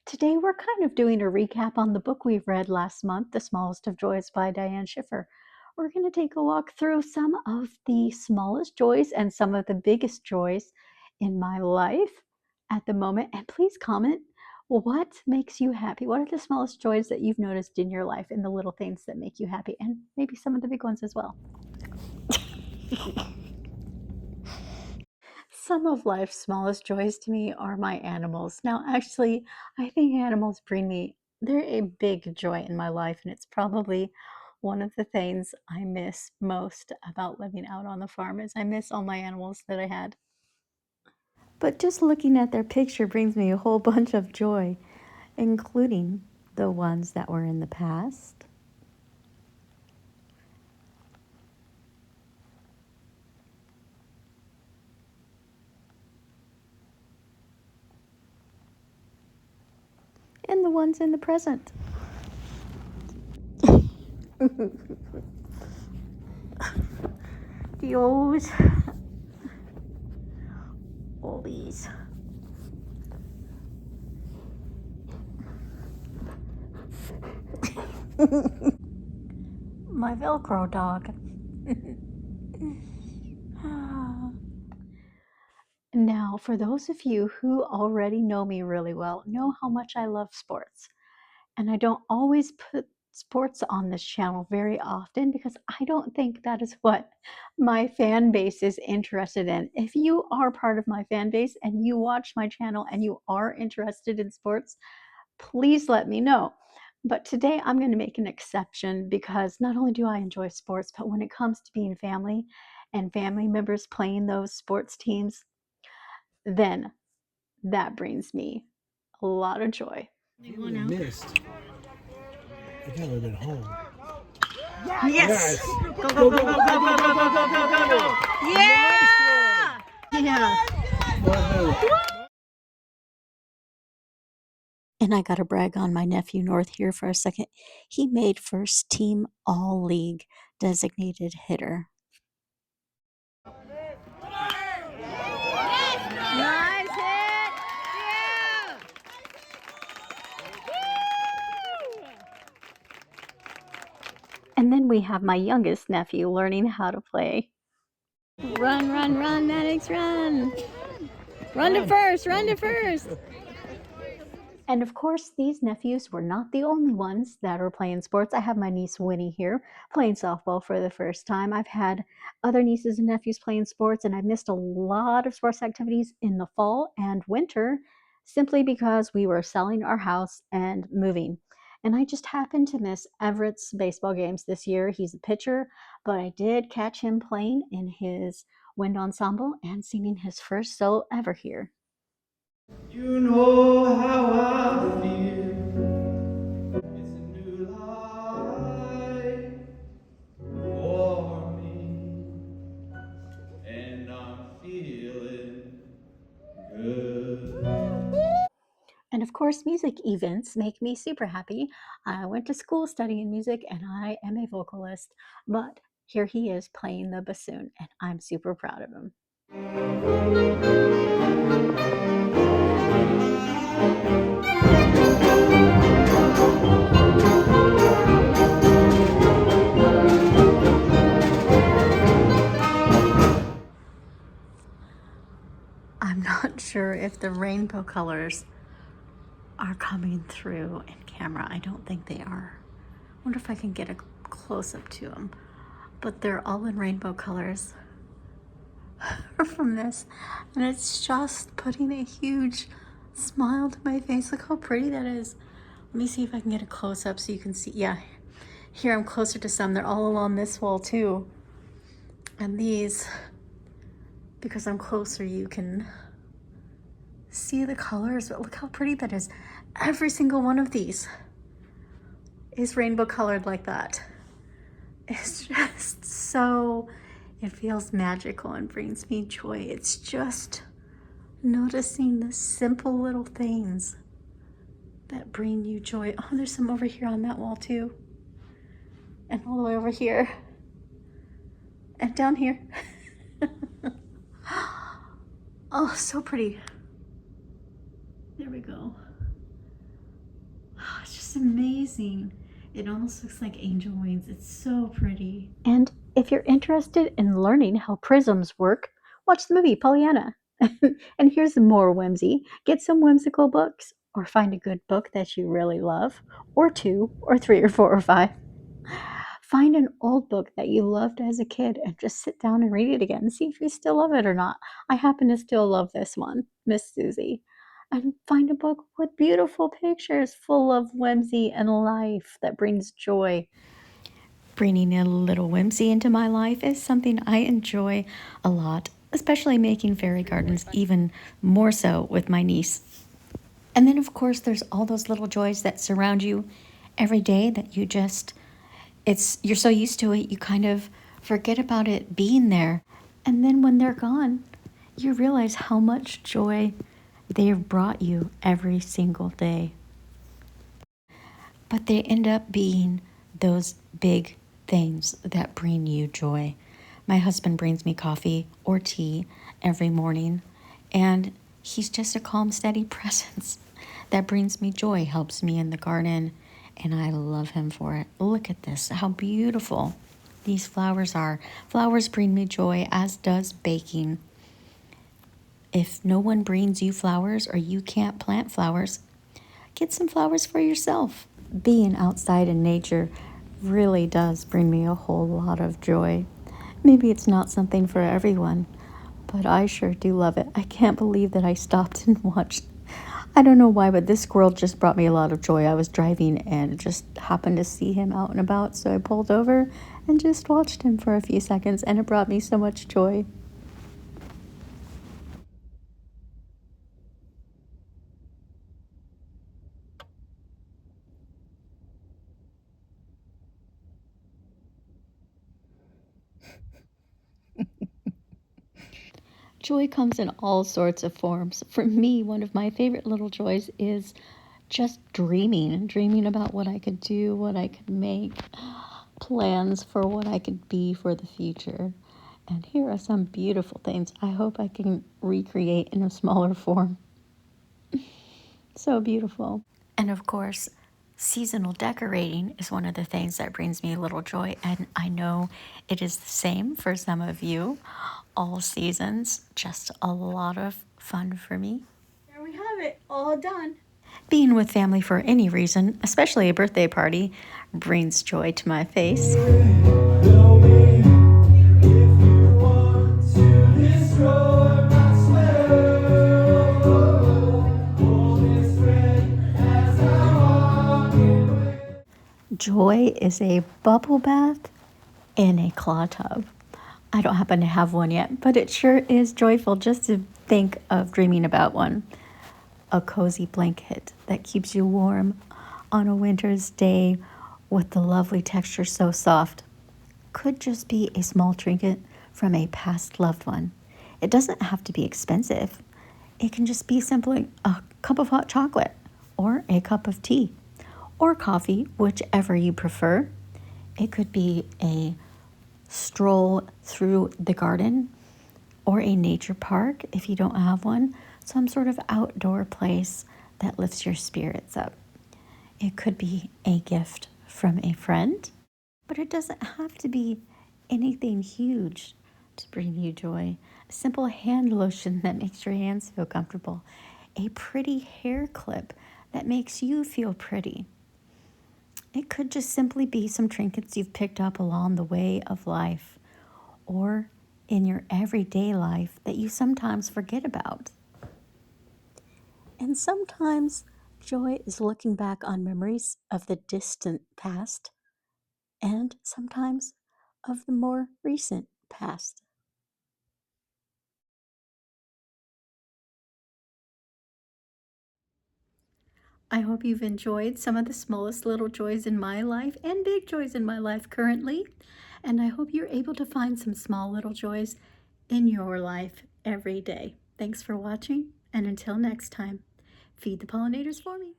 Today, we're kind of doing a recap on the book we've read last month, The Smallest of Joys by Diane Schiffer. We're going to take a walk through some of the smallest joys and some of the biggest joys in my life at the moment. And please comment, what makes you happy? What are the smallest joys that you've noticed in your life and the little things that make you happy? And maybe some of the big ones as well. Some of life's smallest joys to me are my animals. Now, actually, I think animals they're a big joy in my life, and it's probably one of the things I miss most about living out on the farm is I miss all my animals that I had. But just looking at their picture brings me a whole bunch of joy, including the ones that were in the past, and the ones in the present. Those oldies. My Velcro dog. Now, for those of you who already know me really well, know how much I love sports. And I don't always put sports on this channel very often because I don't think that is what my fan base is interested in. If you are part of my fan base and you watch my channel and you are interested in sports, please let me know. But today I'm going to make an exception because not only do I enjoy sports, but when it comes to being family and family members playing those sports teams, then that brings me a lot of joy. You would have missed. I gotta have been home. Yes! Go, go, go, go, go, go, go, go, go, go, go, go. Yeah! Yeah. And I got to brag on my nephew North here for a second. He made first team all league designated hitter. Nice hit! Yeah! And then we have my youngest nephew learning how to play. Run, run, run, Maddox, run! Run to first, run to first! And of course, these nephews were not the only ones that are playing sports. I have my niece Winnie here playing softball for the first time. I've had other nieces and nephews playing sports, and I've missed a lot of sports activities in the fall and winter simply because we were selling our house and moving. And I just happened to miss Everett's baseball games this year. He's a pitcher, but I did catch him playing in his wind ensemble and singing his first solo ever here. You know how I feel. It's a new life for me, and I'm feeling good. And of course, music events make me super happy. I went to school studying music and I am a vocalist, but here he is playing the bassoon, and I'm super proud of him. I'm not sure if the rainbow colors are coming through in camera. I don't think they are. I wonder if I can get a close up to them. But they're all in rainbow colors from this. And it's just putting a huge smile to my face. Look how pretty that is. Let me see if I can get a close up so you can see. Yeah, here I'm closer to some. They're all along this wall too. And these, because I'm closer, you can see the colors, but look how pretty that is. Every single one of these is rainbow colored like that. It's just so, it feels magical and brings me joy. It's just noticing the simple little things that bring you joy. Oh, there's some over here on that wall too. And all the way over here. And down here. Oh, so pretty. There we go. it's just amazing. It almost looks like angel wings. It's so pretty. And if you're interested in learning how prisms work, watch the movie Pollyanna. And here's some more whimsy. Get some whimsical books, or find a good book that you really love, or two, or three, or four, or five. Find an old book that you loved as a kid and just sit down and read it again and see if you still love it or not. I happen to still love this one, Miss Susie. And find a book with beautiful pictures full of whimsy and life that brings joy. Bringing a little whimsy into my life is something I enjoy a lot, especially making fairy gardens, even more so with my niece. And then, of course, there's all those little joys that surround you every day that you're so used to it, you kind of forget about it being there. And then when they're gone, you realize how much joy they've brought you every single day. But they end up being those big things that bring you joy. My husband brings me coffee or tea every morning, and he's just a calm, steady presence that brings me joy, helps me in the garden, and I love him for it. Look at this, how beautiful these flowers are. Flowers bring me joy, as does baking. If no one brings you flowers or you can't plant flowers, get some flowers for yourself. Being outside in nature really does bring me a whole lot of joy. Maybe it's not something for everyone, but I sure do love it. I can't believe that I stopped and watched. I don't know why, but this squirrel just brought me a lot of joy. I was driving and just happened to see him out and about, so I pulled over and just watched him for a few seconds, and it brought me so much joy. Joy comes in all sorts of forms. For me, one of my favorite little joys is just dreaming about what I could do, what I could make, plans for what I could be for the future. And here are some beautiful things I hope I can recreate in a smaller form. So beautiful. And of course, seasonal decorating is one of the things that brings me a little joy, and I know it is the same for some of you. All seasons, just a lot of fun for me. There we have it, all done. Being with family for any reason, especially a birthday party, brings joy to my face. Tell me if you want to destroy my sweater. Hold this thread as I walk away. Joy is a bubble bath in a claw tub. I don't happen to have one yet, but it sure is joyful just to think of dreaming about one. A cozy blanket that keeps you warm on a winter's day with the lovely texture so soft. Could just be a small trinket from a past loved one. It doesn't have to be expensive. It can just be simply a cup of hot chocolate or a cup of tea or coffee, whichever you prefer. It could be a stroll through the garden or a nature park if you don't have one, some sort of outdoor place that lifts your spirits up. It could be a gift from a friend, but it doesn't have to be anything huge to bring you joy. A simple hand lotion that makes your hands feel comfortable, a pretty hair clip that makes you feel pretty. It could just simply be some trinkets you've picked up along the way of life or in your everyday life that you sometimes forget about. And sometimes joy is looking back on memories of the distant past and sometimes of the more recent past. I hope you've enjoyed some of the smallest little joys in my life and big joys in my life currently. And I hope you're able to find some small little joys in your life every day. Thanks for watching, and until next time, feed the pollinators for me.